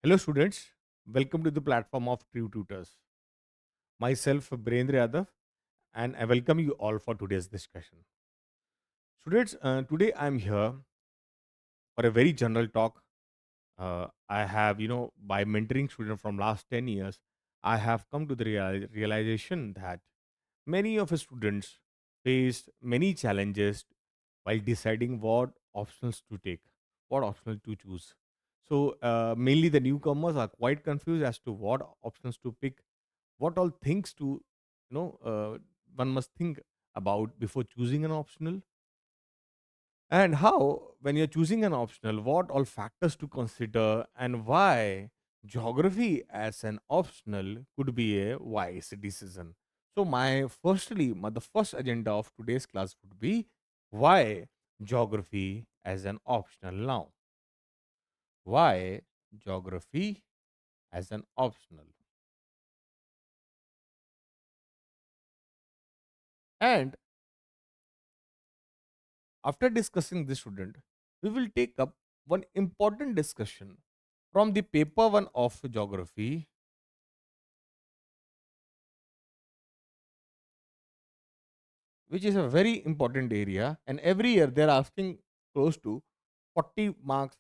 Hello, students. Welcome to the platform of True Tutors. Myself, Brendra Yadav, and I welcome you all for today's discussion. Students, today I'm here for a very general talk. I have, by mentoring students from last 10 years, I have come to the realization that many of the students faced many challenges while deciding what options to take, what options to choose. So, mainly the newcomers are quite confused as to what options to pick, what all things to one must think about before choosing an optional, and how, when you're choosing an optional, what all factors to consider, and why geography as an optional could be a wise decision. So the first agenda of today's class would be why geography as an optional. Now, why geography as an optional? And after discussing this, student, we will take up one important discussion from the paper one of geography, which is a very important area. And every year they're asking close to 40 marks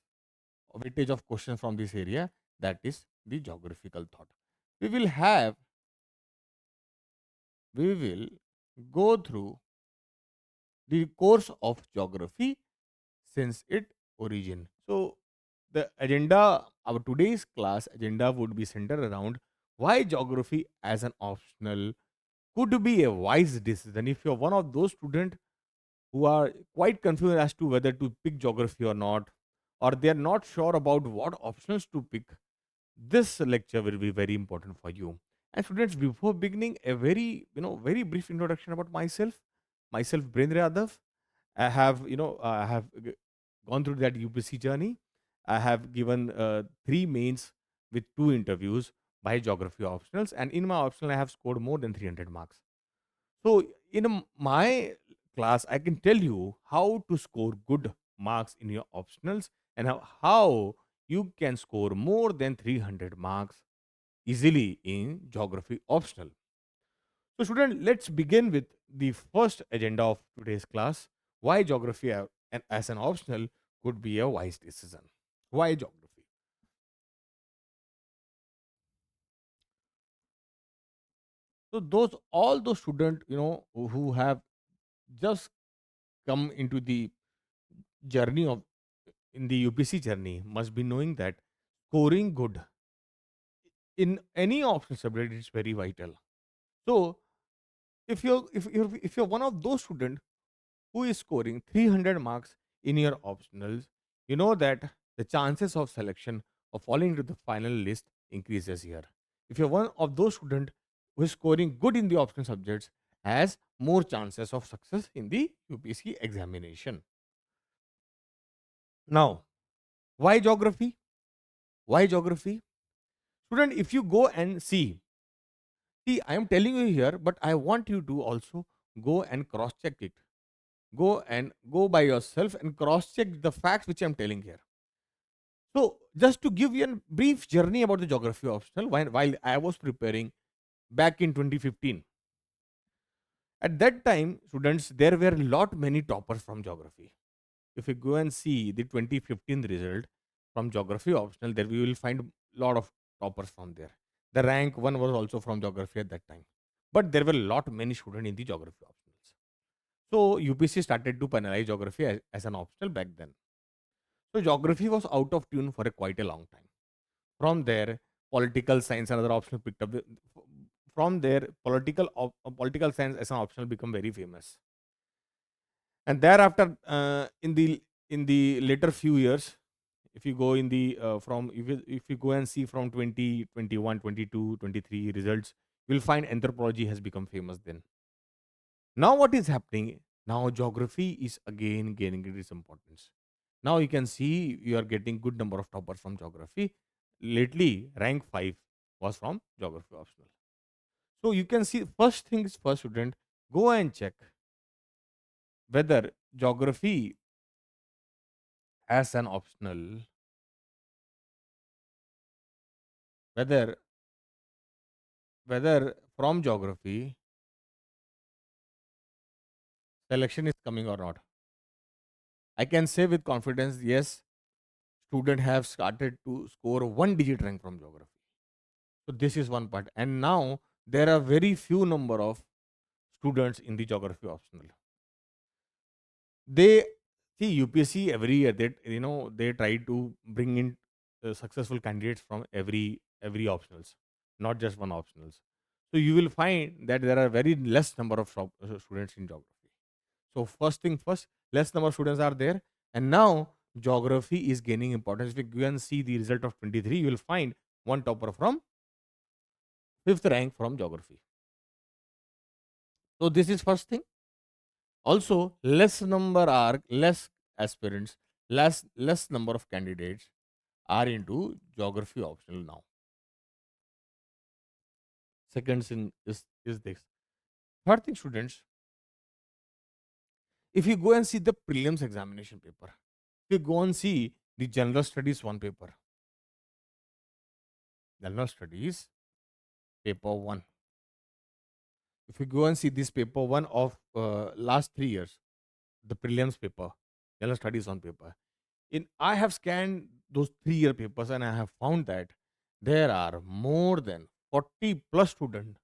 weightage of questions from this area. That is the geographical thought. We will have, we will go through the course of geography since its origin. So the agenda, our today's class agenda would be centered around why geography as an optional could be a wise decision. If you're one of those students who are quite confused as to whether to pick geography or not, or they're not sure about what options to pick, this lecture will be very important for you. And students, before beginning, a very brief introduction about myself. Myself, Brendra Yadav. I have gone through that UPC journey. I have given three mains with two interviews by geography optionals, and in my optional, I have scored more than 300 marks. So, my class, I can tell you how to score good marks in your optionals and how you can score more than 300 marks easily in geography optional. So, student, let's begin with the first agenda of today's class: why geography as an optional could be a wise decision. Why geography? So, all those students, who have just come into the journey of in the UPC journey must be knowing that scoring good in any optional subject is very vital. So, if you're one of those students who is scoring 300 marks in your optionals, you know that the chances of selection of falling into the final list increases here. If you're one of those students who is scoring good in the optional subjects, has more chances of success in the UPSC examination. Now, why geography? Why geography? Student, if you go and see, I am telling you here, but I want you to also go and cross check it. Go by yourself and cross check the facts which I'm telling here. So, just to give you a brief journey about the geography optional, while I was preparing back in 2015, at that time, students, there were a lot many toppers from geography. If you go and see the 2015 result from geography optional, there we will find a lot of toppers from there. The rank one was also from geography at that time, but there were a lot many students in the geography optionals. So UPC started to penalize geography as an optional back then. So geography was out of tune for a quite a long time. From there, political science and other optional picked up. From there, political science as an optional become very famous. And thereafter, in the later few years, if you go in the from if you go and see from 2021, 22, 23 results, you'll find anthropology has become famous then. Now what is happening? Now geography is again gaining its importance. Now you can see you are getting good number of toppers from geography. Lately, rank 5 was from geography optional. So you can see, first thing is first, student, go and check whether geography as an optional whether from geography selection is coming or not. I can say with confidence, yes, students have started to score one digit rank from geography. So this is one part. And now there are very few number of students in the geography optional. They see UPSC every year. They try to bring in successful candidates from every optionals, not just one optionals. So you will find that there are very less number of students in geography. So first thing first, less number of students are there, and now geography is gaining importance. If you go and see the result of 23, you will find one topper from fifth rank from geography. So this is first thing. Also, less aspirants, less number of candidates are into geography optional now. Second thing is this. Third thing, students, if you go and see the prelims examination paper, if you go and see the general studies one paper, general studies paper one. If you go and see this paper one of last 3 years, the prelims paper, general studies on paper, in I have scanned those 3 year papers and I have found that there are more than 40 plus student,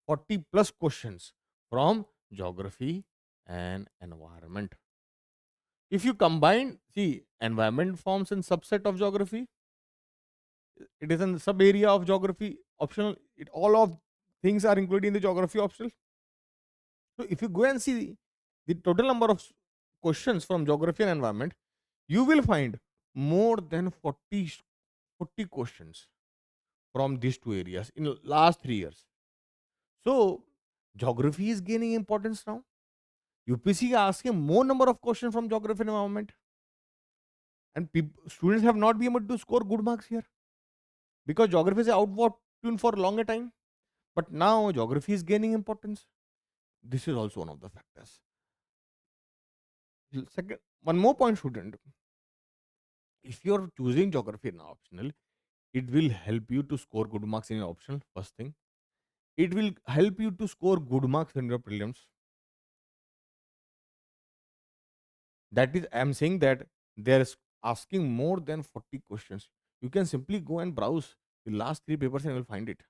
40 plus questions from geography and environment. If you combine, see, environment forms a subset of geography. It is a sub area of geography optional. It all of things are included in the geography optional. So if you go and see the total number of questions from geography and environment, you will find more than 40 questions from these two areas in last 3 years. So geography is gaining importance now. UPC is asking more number of questions from geography and environment, and students have not been able to score good marks here because geography is outward tune for a longer time. But now geography is gaining importance. This is also one of the factors. Second, one more point, student. If you're choosing geography in optional, it will help you to score good marks in your optional. First thing, it will help you to score good marks in your prelims. That is, I'm saying that they're asking more than 40 questions. You can simply go and browse the last three papers and you'll find it.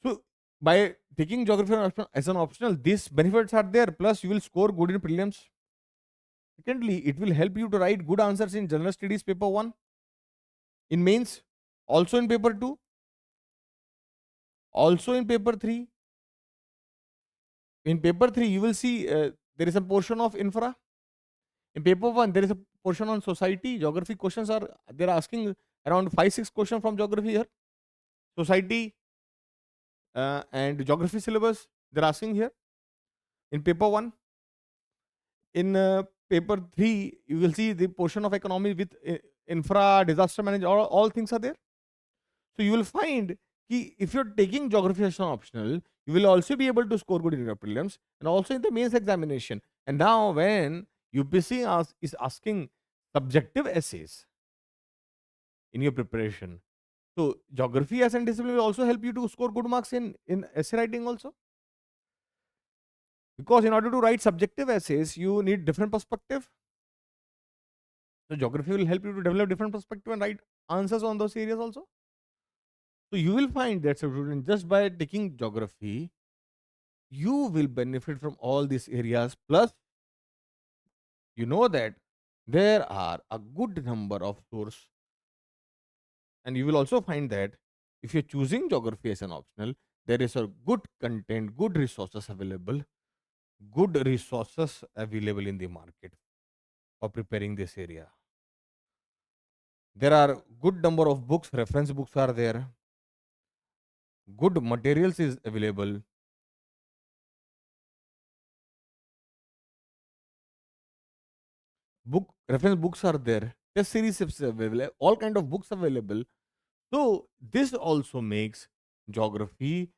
So by taking geography as an optional, these benefits are there. Plus, you will score good in prelims. Secondly, it will help you to write good answers in general studies paper one, in mains, also in paper two, also in paper three. In paper three, you will see there is a portion of infra. In paper one, there is a portion on society. Geography questions are they're asking around 5-6 questions from geography here. Society and geography syllabus they're asking here in paper one. In paper three, you will see the portion of economy with infra, disaster management, all things are there. So you will find ki if you're taking geography as an optional, you will also be able to score good in your prelims and also in the mains examination. And now when UPSC is asking subjective essays in your preparation, so geography as a discipline will also help you to score good marks in essay writing also. Because in order to write subjective essays, you need different perspective. So geography will help you to develop different perspective and write answers on those areas also. So you will find that student just by taking geography, you will benefit from all these areas. Plus, you know that there are a good number of source, and you will also find that if you're choosing geography as an optional, there is a good content, good resources available in the market for preparing this area. There are good number of books, reference books are there, good materials is available, book reference books are there, test series is available, all kind of books available. So this also makes geography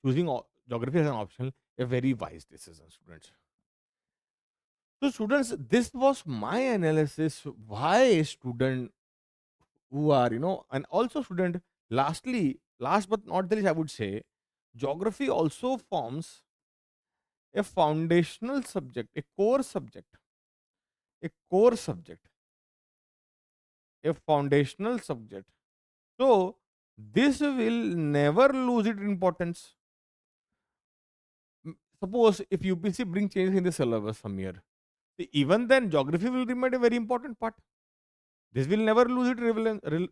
geography as an optional a very wise decision, students. So students, this was my analysis why student who are and also student Last but not the least, I would say geography also forms a foundational subject, a core subject, a foundational subject. So this will never lose its importance. Suppose if UPC bring changes in the syllabus some year, even then geography will remain a very important part. This will never lose its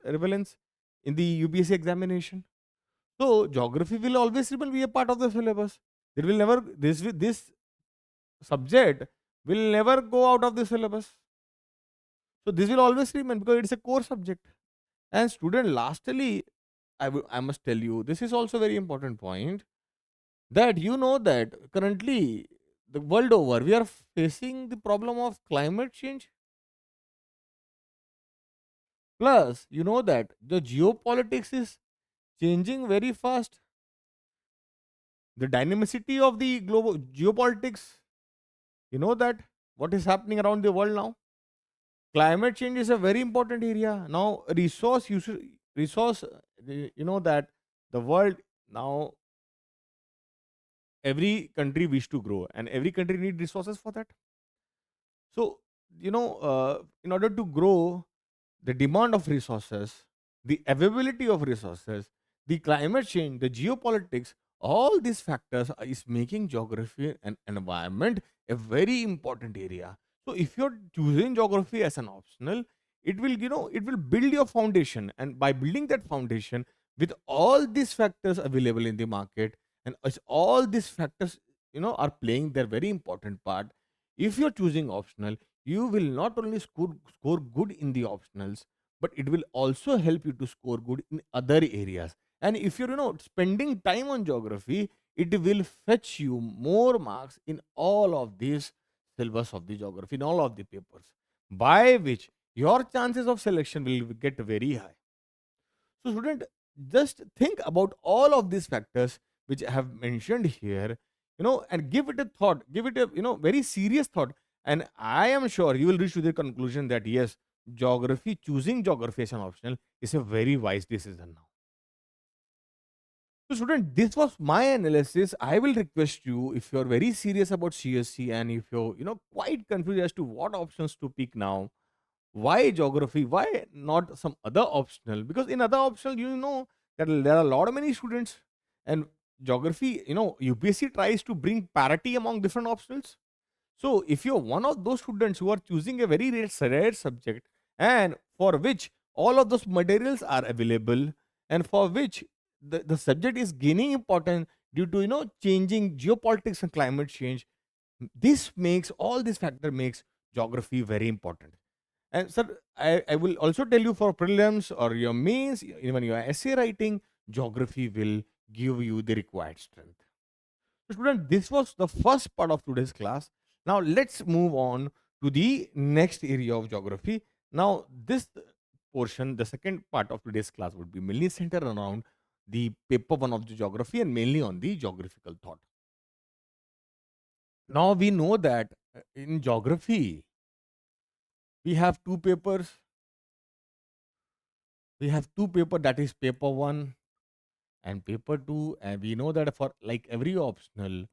relevance in the UPSC examination. So geography will always remain be a part of the syllabus. It will never this subject will never go out of the syllabus. So this will always remain because it's a core subject. And student, lastly, I must tell you this is also very important point that you know that currently the world over we are facing the problem of climate change. Plus, you know that the geopolitics is changing very fast. The dynamicity of the global geopolitics, you know that what is happening around the world now. Climate change is a very important area now. Resource, you know that the world now, every country wish to grow and every country need resources for that. So in order to grow, the demand of resources, the availability of resources, the climate change, the geopolitics, all these factors is making geography and environment a very important area. So if you're choosing geography as an optional, it will build your foundation, and by building that foundation with all these factors available in the market, and as all these factors are playing their very important part, if you're choosing optional, you will not only score good in the optionals, but it will also help you to score good in other areas. And if you're spending time on geography, it will fetch you more marks in all of these syllabus of the geography, in all of the papers, by which your chances of selection will get very high. So, student, just think about all of these factors which I have mentioned here, and give it a thought, give it a very serious thought, and I am sure you will reach to the conclusion that yes, choosing geography as an optional is a very wise decision now. So, student, this was my analysis. I will request you, if you are very serious about CSC and if you're quite confused as to what options to pick now, why geography, why not some other optional, because in other optional that there are a lot of many students, and geography, UPSC tries to bring parity among different optionals. So if you're one of those students who are choosing a very rare subject, and for which all of those materials are available, and for which the subject is gaining importance due to changing geopolitics and climate change, this makes all this factor makes geography very important. And sir, I will also tell you, for prelims or your mains, even your essay writing, geography will give you the required strength. So, student, this was the first part of today's class. Now, let's move on to the next area of geography. Now, this portion, the second part of today's class, would be mainly centered around the paper one of the geography and mainly on the geographical thought. Now, we know that in geography, we have two papers. We have two paper, that is paper one and paper two. And we know that for like every optional,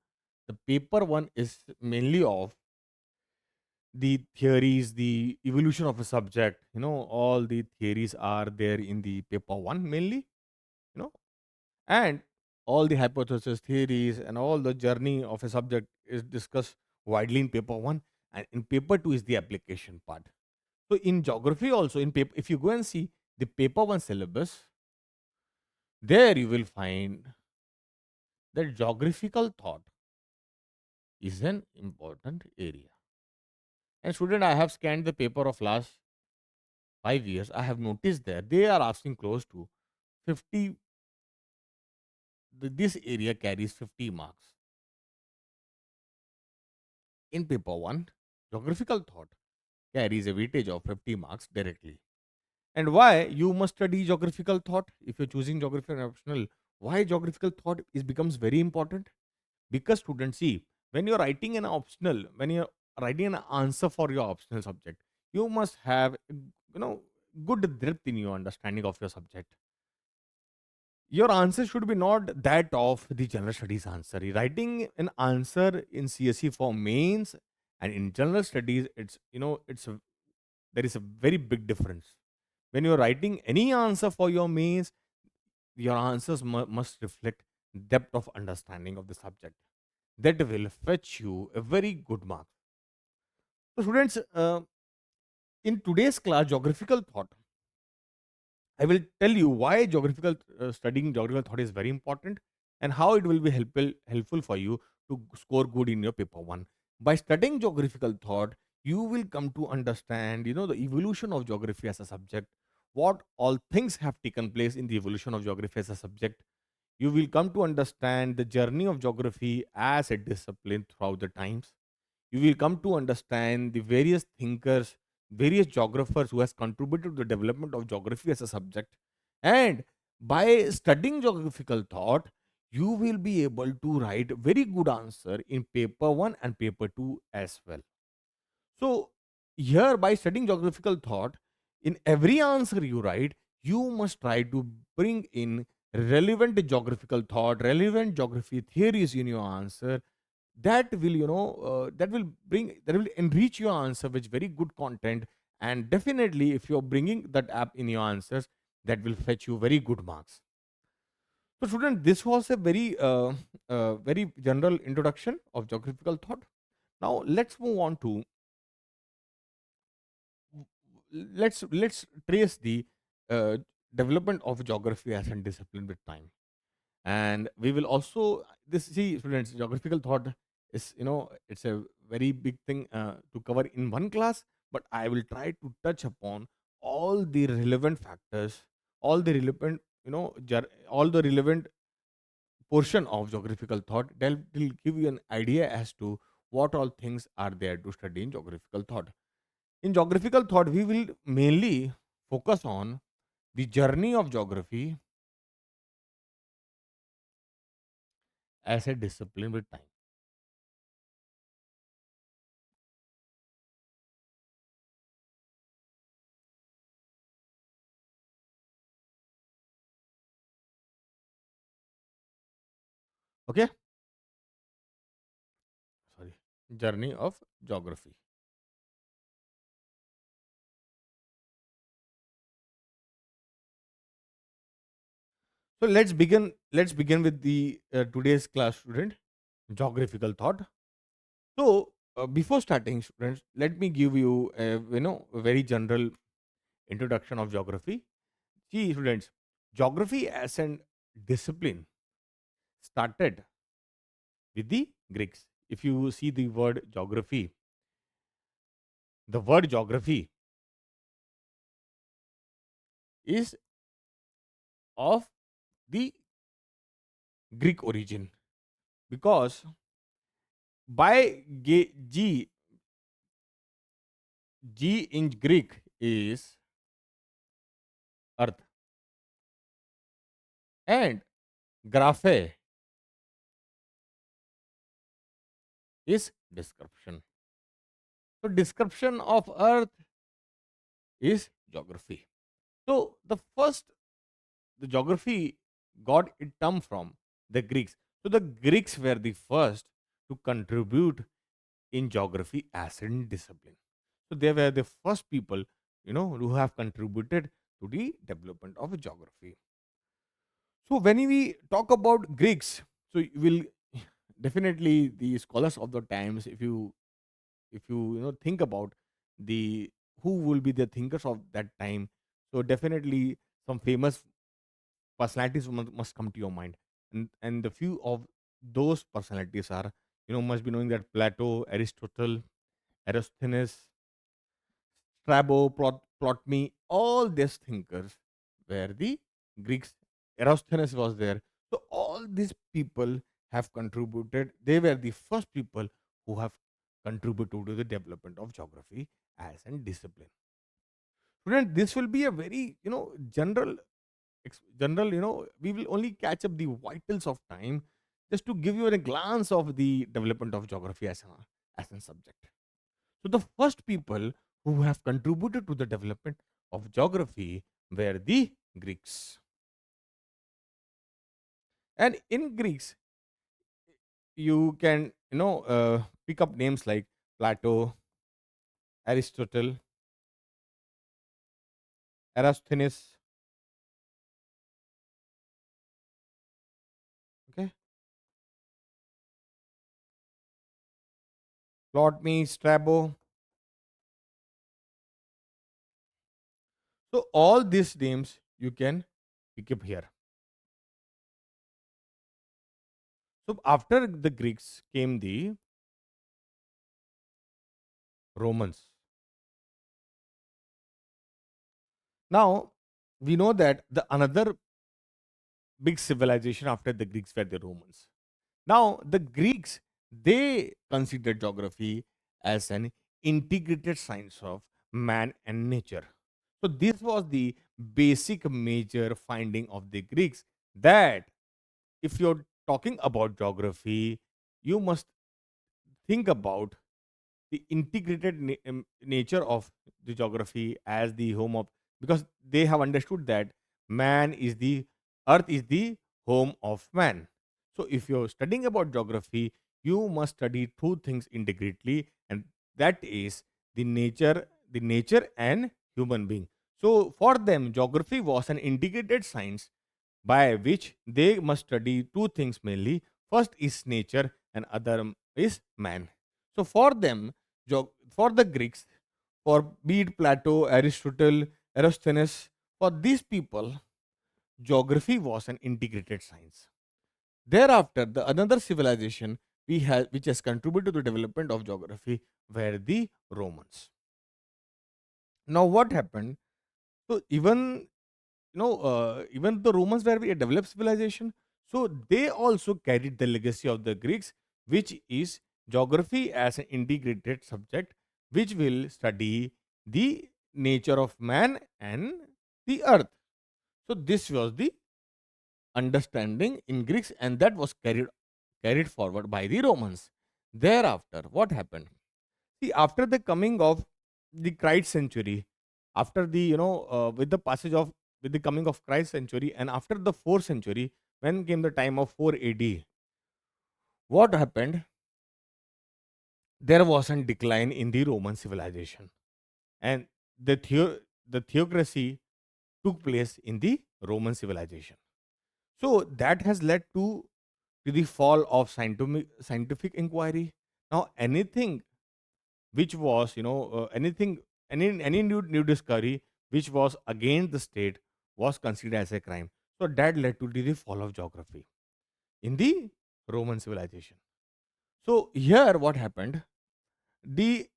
the paper one is mainly of the theories, the evolution of a subject, all the theories are there in the paper one mainly, you know, and all the hypothesis theories and all the journey of a subject is discussed widely in paper one, and in paper two is the application part. So in geography also, in paper, if you go and see the paper one syllabus, there you will find that geographical thought is an important area. And student, I have scanned the paper of last 5 years. I have noticed that they are asking close to 50. This area carries 50 marks in paper one. Geographical thought carries a weightage of 50 marks directly. And why you must study geographical thought if you're choosing geography and optional? Why geographical thought is becomes very important? Because students, see, when you're writing an optional, when you're writing an answer for your optional subject, you must have good depth in your understanding of your subject. your answer should be not that of the general studies answer. Writing an answer in CSE for mains and in general studies, it's there is a very big difference. When you're writing any answer for your mains, your answers must reflect depth of understanding of the subject. That will fetch you a very good mark. So, students, in today's class, geographical thought, I will tell you why studying geographical thought is very important and how it will be helpful for you to score good in your paper one. By studying geographical thought, you will come to understand, the evolution of geography as a subject, what all things have taken place in the evolution of geography as a subject. You will come to understand the journey of geography as a discipline throughout the times. You will come to understand the various thinkers, various geographers who has contributed to the development of geography as a subject. And by studying geographical thought, you will be able to write very good answer in paper 1 and paper 2 as well. So here, by studying geographical thought, in every answer you write, you must try to bring in relevant geographical thought, relevant geography theories in your answer. That will that will enrich your answer with very good content. And definitely, if you're bringing that app in your answers, that will fetch you very good marks. So student, this was a very general introduction of geographical thought. Now let's move on to, let's trace the uh, development of geography as a discipline with time. And we will also, this, see students, geographical thought is, it's a very big thing to cover in one class, but I will try to touch upon all the relevant factors, all the relevant, all the relevant portion of geographical thought that will give you an idea as to what all things are there to study in geographical thought. In geographical thought, we will mainly focus on the journey of geography as a discipline with time. Okay, sorry, journey of geography. So let's begin with the today's class, student, geographical thought. So before starting, students, let me give you a very general introduction of geography. See students, geography as an discipline started with the Greeks. If you see the word geography, the word geography is of the Greek origin, because by G in Greek is earth, and graphe is description. So description of earth is geography. So the geography got its term from the Greeks. So the Greeks were the first to contribute in geography as a discipline. So they were the first people, who have contributed to the development of geography. So when we talk about Greeks, so you will definitely the scholars of the times, if you think about the who will be the thinkers of that time, so definitely some famous personalities must come to your mind. And the few of those personalities are, must be knowing that Plato, Aristotle, Eratosthenes, Strabo, Ptolemy, all these thinkers were the Greeks. Eratosthenes was there. So all these people have contributed. They were the first people who have contributed to the development of geography as a discipline. Student, this will be a very, general, we will only catch up the vitals of time just to give you a glance of the development of geography as a subject. So the first people who have contributed to the development of geography were the Greeks. And in Greeks, you can pick up names like Plato, Aristotle, Eratosthenes. Okay, Ptolemy, Strabo. So all these names you can pick up here. So after the Greeks came the Romans. Now we know that the another big civilization after the Greeks were the Romans. Now the Greeks, they considered geography as an integrated science of man and nature. So this was the basic major finding of the Greeks, that if you're talking about geography, you must think about the integrated nature of the geography as the home of, because they have understood that man is the earth is the home of man. So if you're studying about geography, you must study two things integrately, and that is the nature and human being. So for them, geography was an integrated science by which they must study two things mainly. First is nature and other is man. So for them, for the Greeks, for be it Plato, Aristotle, Eratosthenes, for these people, geography was an integrated science. Thereafter, the another civilization we have which has contributed to the development of geography were the Romans. Now, what happened? So even the Romans were a developed civilization, so they also carried the legacy of the Greeks, which is geography as an integrated subject, which will study the nature of man and the earth. So this was the understanding in Greeks, and that was carried forward by the Romans. Thereafter, what happened? See, after the coming of the Christ century, after the with the passage of with the coming of Christ century, and after the fourth century, when came the time of 4 AD, what happened? There was a decline in the Roman civilization, and the theocracy took place in the Roman civilization. So that has led to the fall of scientific inquiry. Now, anything which was anything any new discovery which was against the state was considered as a crime. So that led to the fall of geography in the Roman civilization. So here what happened, the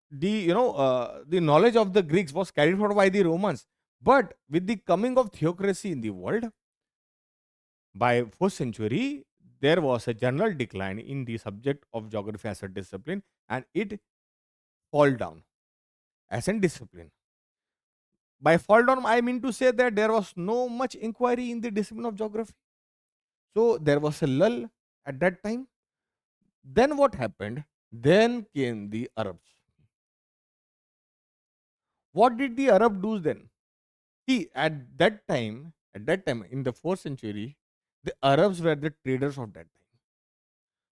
the knowledge of the Greeks was carried forward by the Romans, but with the coming of theocracy in the world by 4th century, there was a general decline in the subject of geography as a discipline, and it fall down as a discipline. By fall down, I mean to say that there was no much inquiry in the discipline of geography. So there was a lull at that time. Then what happened? Then came the Arabs. What did the Arab do then? See, at that time in the 4th century, the Arabs were the traders of that time.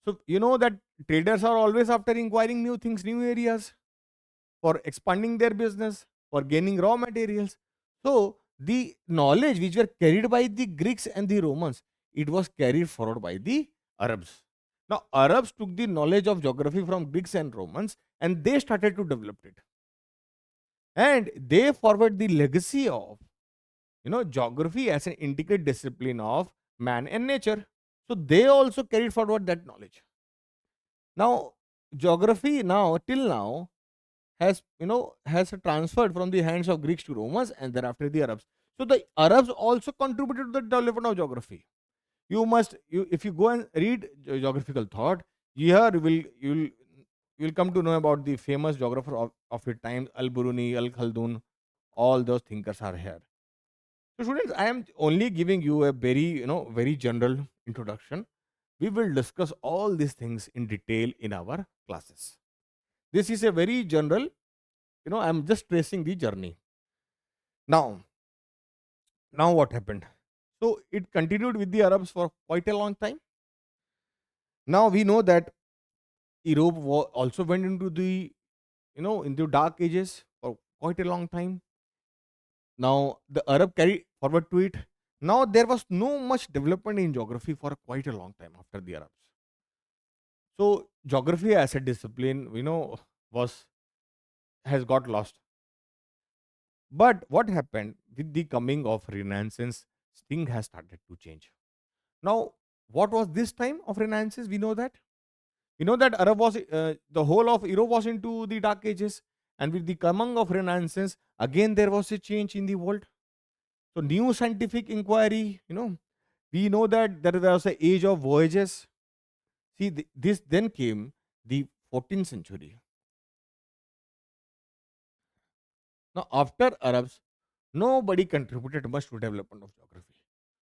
So you know that traders are always after inquiring new things, new areas, for expanding their business, for gaining raw materials. So the knowledge which were carried by the Greeks and the Romans, it was carried forward by the Arabs. Now Arabs took the knowledge of geography from Greeks and Romans, and they started to develop it. And they forward the legacy of geography as an integrated discipline of man and nature. So they also carried forward that knowledge. Now geography now till now has transferred from the hands of Greeks to Romans and thereafter the Arabs. So the Arabs also contributed to the development of geography. You if you go and read geographical thought, here you will come to know about the famous geographer of your time, Al Biruni, Al Khaldun. All those thinkers are here. So students, I am only giving you a very general introduction. We will discuss all these things in detail in our classes. This is a very general, I'm just tracing the journey. Now, what happened? So it continued with the Arabs for quite a long time. Now we know that Europe also went into the, into dark ages for quite a long time. Now the Arab carried forward to it. Now there was no much development in geography for quite a long time after the Arabs. So geography as a discipline, was has got lost. But what happened with the coming of Renaissance? Thing has started to change. Now, what was this time of Renaissance? We know that Arab was the whole of Europe was into the Dark Ages, and with the coming of Renaissance, again there was a change in the world. So new scientific inquiry, we know that there was an age of voyages. See, this then came the 14th century. Now, after Arabs, nobody contributed much to development of geography.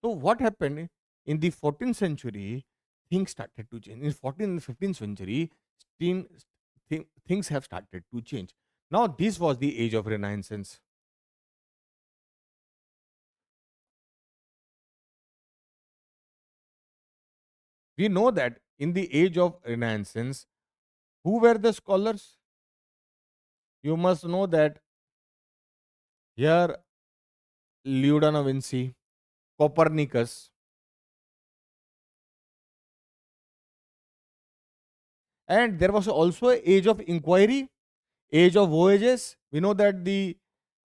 So what happened in the 14th century? Things started to change. In 14th and 15th century, thing, things have started to change. Now this was the age of Renaissance. We know that in the age of Renaissance, who were the scholars? You must know that here Leonardo da Vinci, Copernicus, and there was also a age of inquiry, age of voyages. We know that the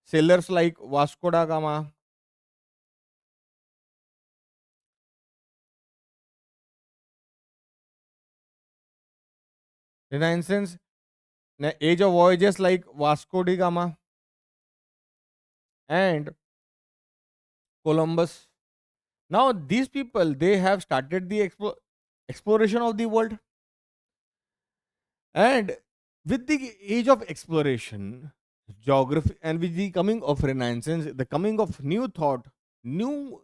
sailors like Vasco da Gama, Renaissance, age of voyages like Vasco da Gama and Columbus. Now these people, they have started the exploration of the world, and with the age of exploration, geography, and with the coming of Renaissance, the coming of new thought, new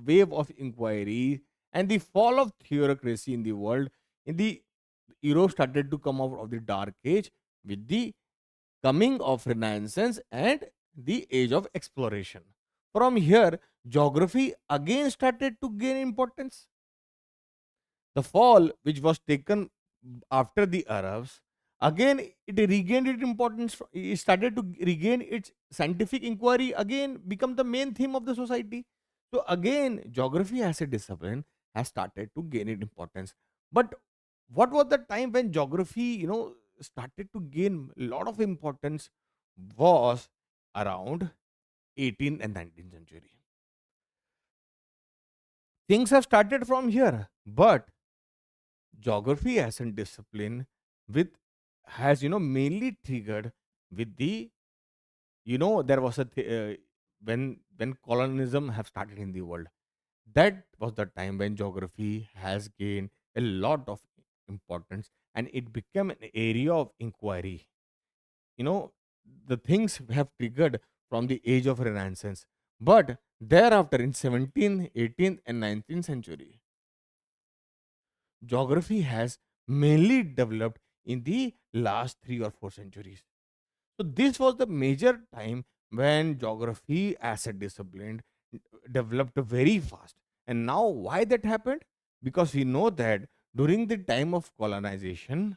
wave of inquiry, and the fall of theocracy in the world, in the Europe started to come out of the dark age with the coming of Renaissance and the age of exploration. From here, geography again started to gain importance. The fall, which was taken after the Arabs, again it regained its importance. It started to regain its scientific inquiry, again become the main theme of the society. So again, geography as a discipline has started to gain its importance. But what was the time when geography, started to gain a lot of importance? Was around 18th and 19th century. Things have started from here, but geography as a discipline with has mainly triggered with the, there was when colonialism have started in the world. That was the time when geography has gained a lot of importance, and it became an area of inquiry. you know the things have triggered from the age of Renaissance, but thereafter in 17th, 18th and 19th century, geography has mainly developed in the last 3 or 4 centuries. So this was the major time when geography as a discipline developed very fast. And now why that happened? Because we know that during the time of colonization,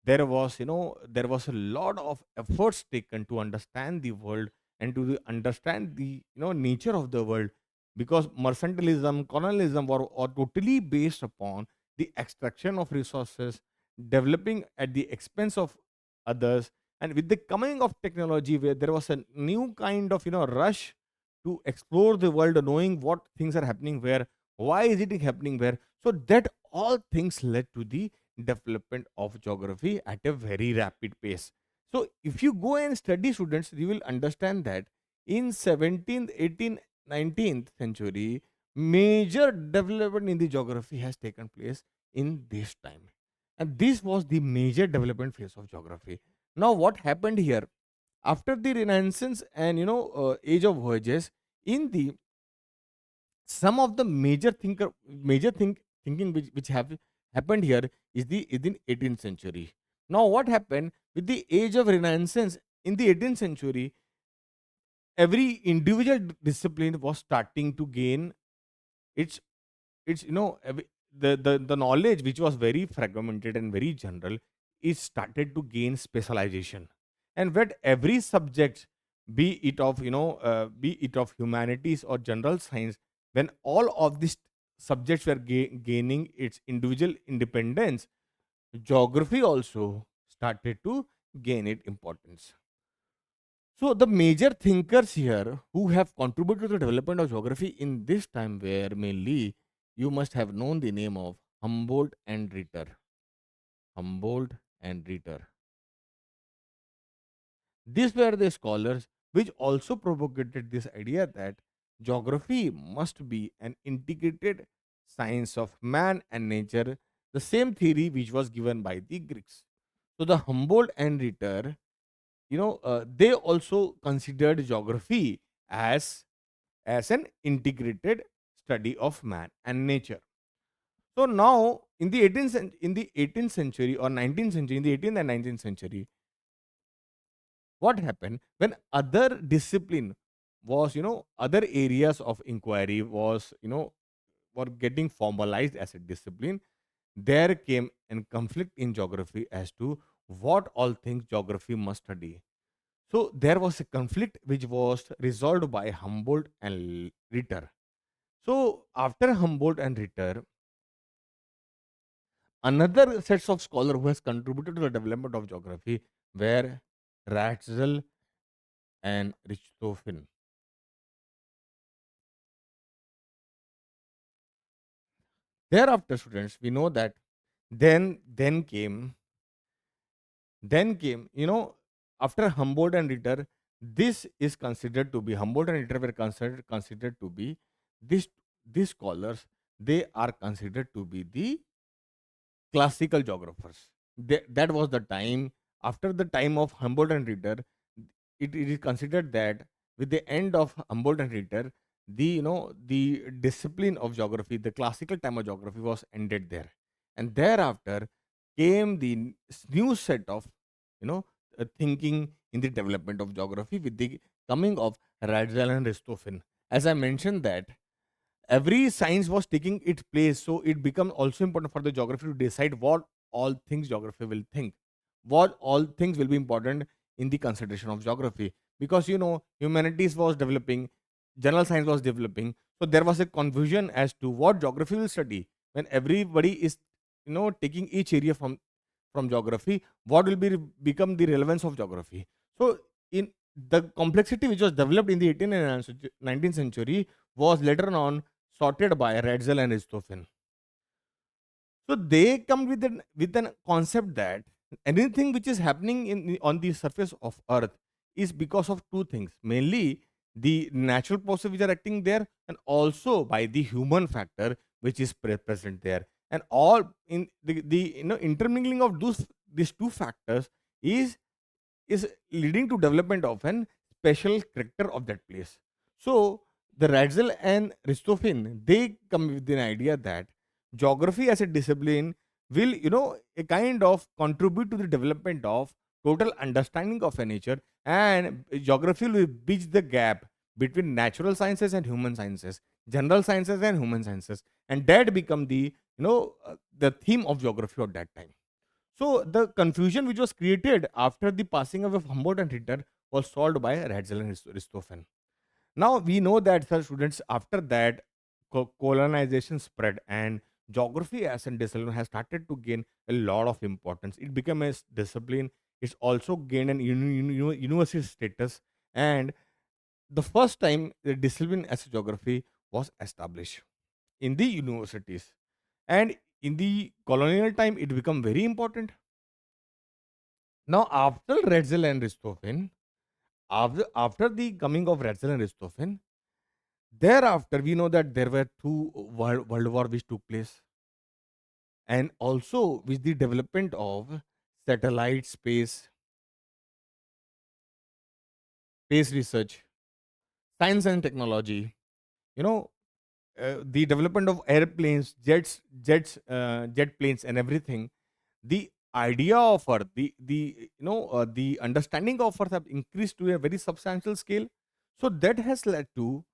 there was a lot of efforts taken to understand the world and to understand the nature of the world, because mercantilism, colonialism were totally based upon the extraction of resources, developing at the expense of others. And with the coming of technology, where there was a new kind of rush to explore the world, knowing what things are happening where, why is it happening where, so that all things led to the development of geography at a very rapid pace. So if you go and study, students, you will understand that in 17th, 18th, 19th century, major development in the geography has taken place in this time. And this was the major development phase of geography. Now what happened here? After the Renaissance and age of voyages, in the some of the thinking which have happened here is the is in 18th century. Now what happened with the age of Renaissance? In the 18th century, every individual discipline was starting to gain it's the knowledge which was very fragmented and very general is started to gain specialization, and when every subject, be it of be it of humanities or general science, when all of these subjects were gaining its individual independence, geography also started to gain its importance. So the major thinkers here who have contributed to the development of geography in this time were mainly, you must have known the name of Humboldt and Ritter. Humboldt and Ritter. These were the scholars which also propagated this idea that geography must be an integrated science of man and nature, the same theory which was given by the Greeks. So the Humboldt and Ritter, they also considered geography as an integrated study of man and nature. So now in the 18th century or 19th century, in the 18th and 19th century, what happened when other discipline was, other areas of inquiry was, were getting formalized as a discipline, there came a conflict in geography as to what all things geography must study. So there was a conflict which was resolved by Humboldt and Ritter. So after Humboldt and Ritter, another sets of scholars who has contributed to the development of geography were Ratzel and Richthofen. Thereafter, students, we know that then came, after Humboldt and Ritter, this is considered to be Humboldt and Ritter were considered to be this these scholars, they are considered to be the classical geographers. That was the time, after the time of Humboldt and Ritter, it is considered that with the end of Humboldt and Ritter, the discipline of geography, the classical time of geography was ended there, and thereafter came the new set of thinking in the development of geography with the coming of Ratzel and Richthofen. As I mentioned that every science was taking its place, so it become also important for the geography to decide what all things geography will think, what all things will be important in the consideration of geography, because humanities was developing, general science was developing, so there was a confusion as to what geography will study. When everybody is taking each area from geography, what will become the relevance of geography. So in the complexity which was developed in the 18th and 19th century was later on sorted by Ratzel and Richthofen. So they come with an concept that anything which is happening on the surface of Earth is because of two things, mainly the natural process which are acting there, and also by the human factor which is present there, and all in the intermingling of these two factors is is leading to development of an special character of that place. So the Ratzel and Richthofen, they come with an idea that geography as a discipline will, a kind of contribute to the development of total understanding of a nature, and geography will bridge the gap between natural sciences and human sciences, general sciences and human sciences, and that become the theme of geography at that time. So the confusion which was created after the passing away of Humboldt and Ritter was solved by Ratzel and Richthofen. Now we know that, sir, students, after that colonization spread and geography as a discipline has started to gain a lot of importance. It became a discipline. It's also gained an university status, and the first time the discipline as a geography was established in the universities, and in the colonial time it became very important. Now, after Ratzel and Richthofen, after the coming of Ratzel and Richthofen, thereafter we know that there were two world war which took place, and also with the development of satellite space research, science and technology. You know, the development of airplanes, jet planes, and everything. The idea of Earth, the understanding of Earth have increased to a very substantial scale. So that has led to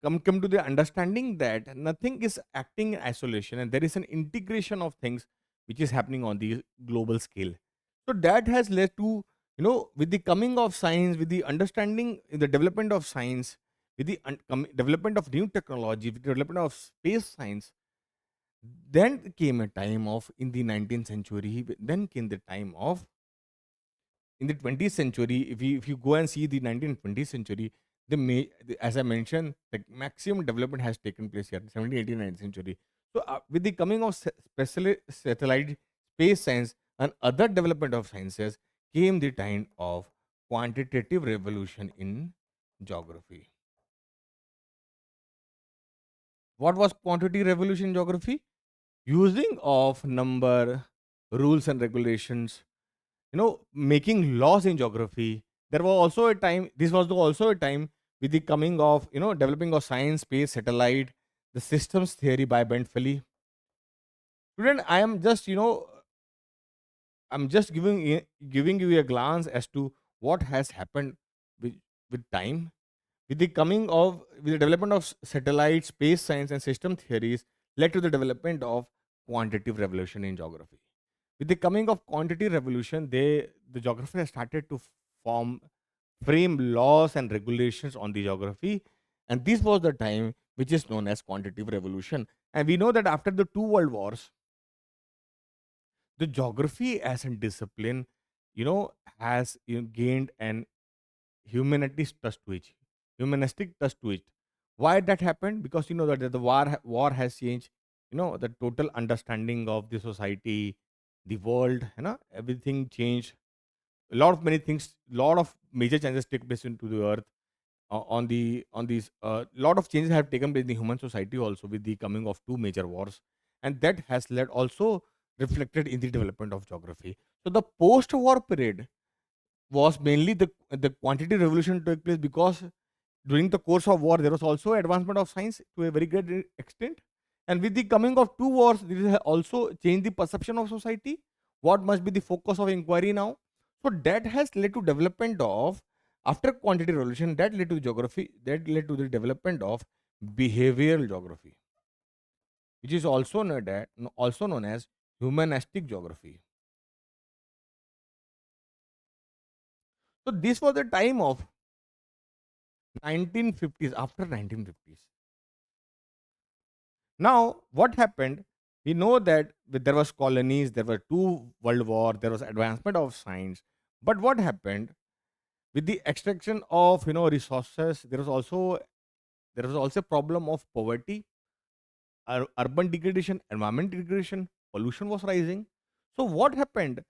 come to the understanding that nothing is acting in isolation, and there is an integration of things which is happening on the global scale. So that has led to, with the coming of science, with the understanding in the development of science, with the development of new technology, with the development of space science, then came a time of in the 19th century. Then came the time of in the 20th century. If you go and see the 19th 20th century, as I mentioned, the maximum development has taken place here, 17th 18th 19th century. So with the coming of special satellite, space science, and other development of sciences, came the time of quantitative revolution in geography. What was quantitative revolution in geography? Using of number, rules and regulations, making laws in geography. There was also a time, this was also a time with the coming of, developing of science, space, satellite, the systems theory by Bentley. Student, I'm just giving you a glance as to what has happened with time. With the development of satellite, space science, and system theories, led to the development of quantitative revolution in geography. With the coming of quantity revolution, the geographer has started to form frame laws and regulations on the geography, and this was the time which is known as quantitative revolution. And we know that after the two world wars, the geography as a discipline, has gained an humanistic touch to it. Humanistic touch to it. Why that happened? Because you know that the war has changed. The total understanding of the society, the world. Everything changed. A lot of many things. Lot of major changes take place into the earth. On these lot of changes have taken place in the human society also with the coming of two major wars, and that has led also reflected in the development of geography. So the post-war period was mainly the quantity revolution took place because during the course of war there was also advancement of science to a very great extent, and with the coming of two wars this has also changed the perception of society. What must be the focus of inquiry now? So that has led to development of, after quantity revolution, that led to geography, that led to the development of behavioral geography, which is also known as humanistic geography. So this was the time of 1950s. After 1950s, now what happened? We know that there was colonies, there were two world war, there was advancement of science. But what happened with the extraction of resources? There was also a problem of poverty, urban degradation, environment degradation, pollution was rising. So what happened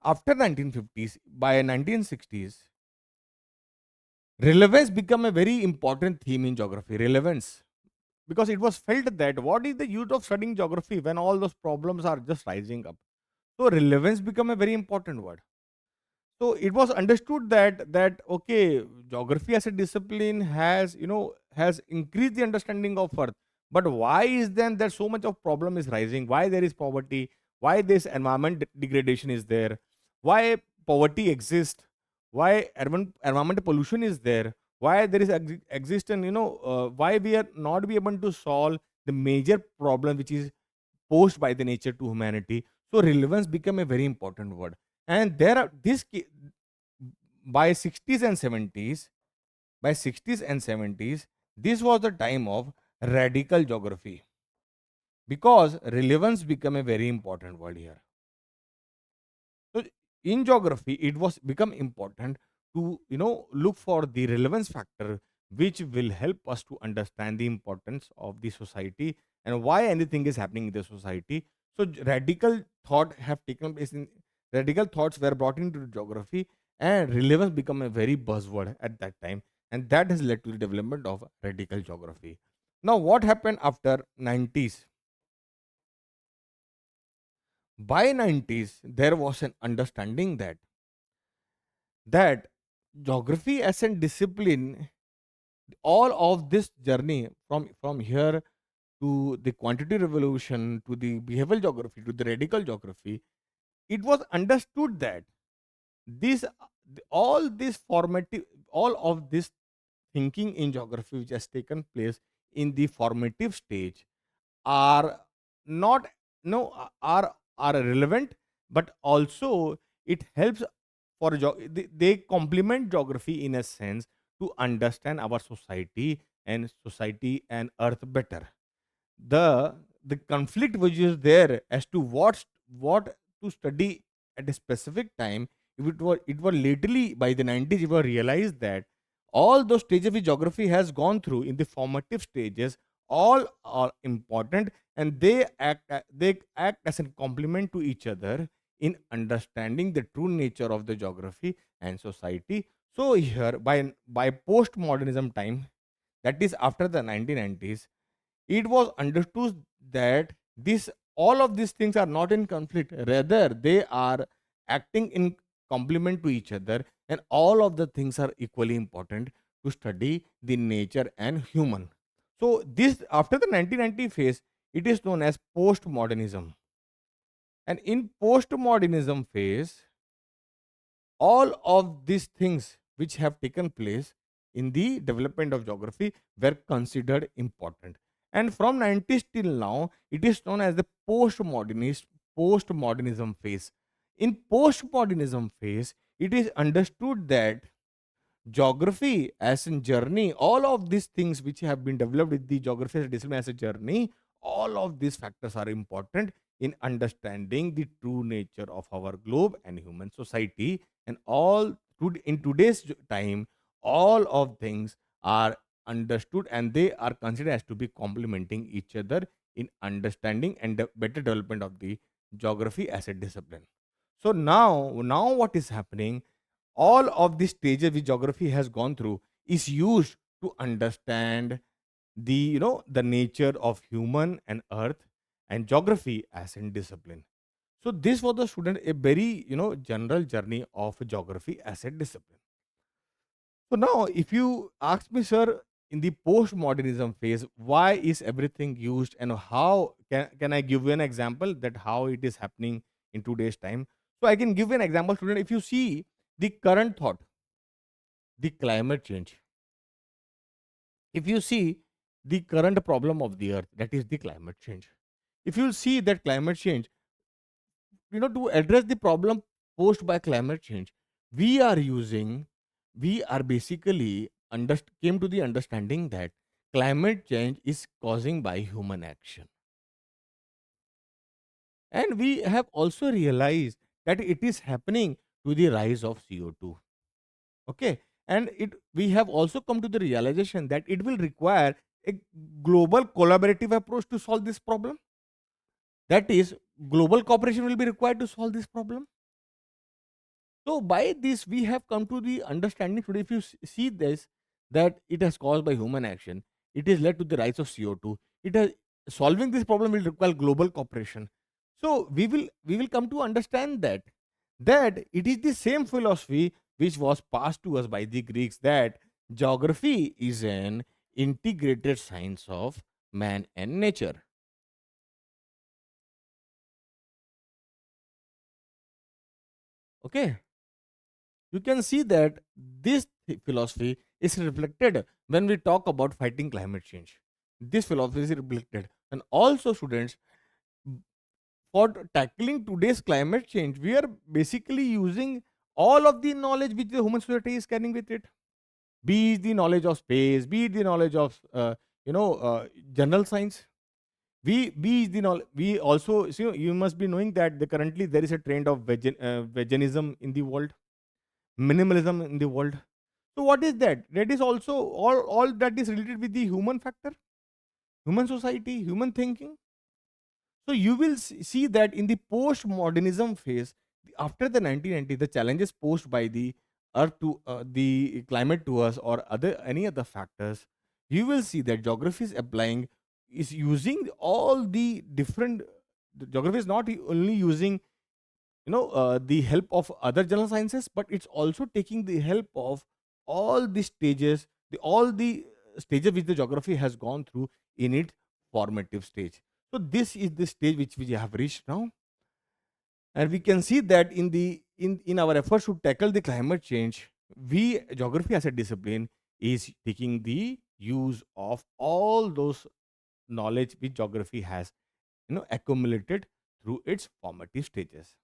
after 1950s? By 1960s, relevance became a very important theme in geography. Relevance, because it was felt that what is the use of studying geography when all those problems are just rising up? So relevance become a very important word. So it was understood that okay, geography as a discipline has increased the understanding of earth. But why is then that so much of problem is rising? Why there is poverty? Why this environment degradation is there? Why poverty exists? Why environmental pollution is there? Why there is existence, why we are not be able to solve the major problem which is posed by the nature to humanity? So relevance become a very important word. And there are by 60s and 70s, this was the time of radical geography, because relevance become a very important word here. So in geography, it was become important to look for the relevance factor, which will help us to understand the importance of the society and why anything is happening in the society. So radical thoughts were brought into geography, and relevance become a very buzzword at that time, and that has led to the development of radical geography. Now, what happened after 90s? By 90s, there was an understanding that geography as a discipline, all of this journey from here to the quantity revolution to the behavioral geography to the radical geography, it was understood that this all this formative all of these thinking in geography which has taken place in the formative stage are not no are relevant, but also it helps they complement geography in a sense to understand our society and earth better. The the conflict which is there as to what to study at a specific time, if it were lately by the 90s, you will realize that all those stages which geography has gone through in the formative stages all are important, and they act as a complement to each other in understanding the true nature of the geography and society. So here by postmodernism time, that is after the 1990s, it was understood that this all of these things are not in conflict, rather they are acting in complement to each other, and all of the things are equally important to study the nature and human. So this after the 1990 phase, it is known as postmodernism. And in postmodernism phase, all of these things which have taken place in the development of geography were considered important. And from 90s till now, it is known as the postmodernism phase. In postmodernism phase, it is understood that geography as in journey, all of these things which have been developed with the geography as a discipline as a journey, all of these factors are important in understanding the true nature of our globe and human society. And in today's time, all of things are understood and they are considered as to be complementing each other in understanding and the better development of the geography as a discipline. So now what is happening, all of the stages which geography has gone through is used to understand the nature of human and earth and geography as in discipline. So this was the student a very general journey of geography as a discipline. So now if you ask me, sir, in the postmodernism phase, why is everything used, and how can I give you an example that how it is happening in today's time? So I can give you an example, student. If you see the current thought, the climate change, if you see the current problem of the earth, that is the climate change. If you see that climate change, to address the problem posed by climate change, we are using we are basically came to the understanding that climate change is causing by human action. And we have also realized that it is happening to the rise of CO2. Okay. And we have also come to the realization that it will require a global collaborative approach to solve this problem. That is, global cooperation will be required to solve this problem. So by this, we have come to the understanding today. If you see this, that it has caused by human action, it has led to the rise of CO2. It has solving this problem will require global cooperation. So we will come to understand that it is the same philosophy which was passed to us by the Greeks, that geography is an integrated science of man and nature. Okay, you can see that this philosophy is reflected when we talk about fighting climate change. This philosophy is reflected, and also students, for tackling today's climate change, we are basically using all of the knowledge which the human society is carrying with it, be it the knowledge of space, be it the knowledge of general science. We also, so you must be knowing that currently there is a trend of veganism in the world, minimalism in the world. So what is that? That is also all that is related with the human factor, human society, human thinking. So you will see that in the postmodernism phase, after the 1990, the challenges posed by the earth to the climate to us or other any other factors, you will see that geography is applying, is using all the different. The geography is not only using the help of other general sciences, but it's also taking the help of all the stages, all the stages which the geography has gone through in its formative stage. So this is the stage which we have reached now, and we can see that in our efforts to tackle the climate change, we geography as a discipline is taking the use of all those knowledge which geography has accumulated through its formative stages.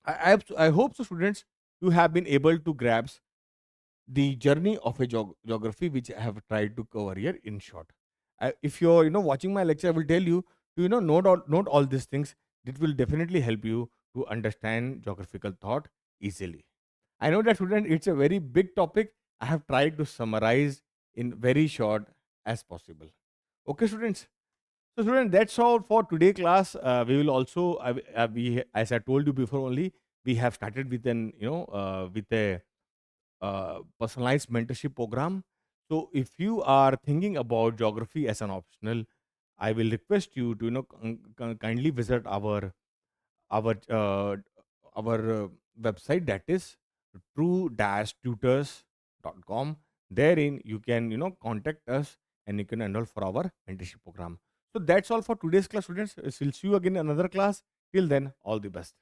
I hope so, students, you have been able to grasp the journey of a geography which I have tried to cover here in short. If you're watching my lecture, I will tell you to note all these things. It will definitely help you to understand geographical thought easily. I know that, student, it's a very big topic. I have tried to summarize in very short as possible. Okay, students. So, student, that's all for today class. We will also, as I told you before, only we have started with with a personalized mentorship program. So, if you are thinking about geography as an optional, I will request you to kindly visit our website, that is true-tutors.com. Therein you can contact us and you can enroll for our mentorship program. So that's all for today's class, students. We'll see you again in another class. Till then, all the best.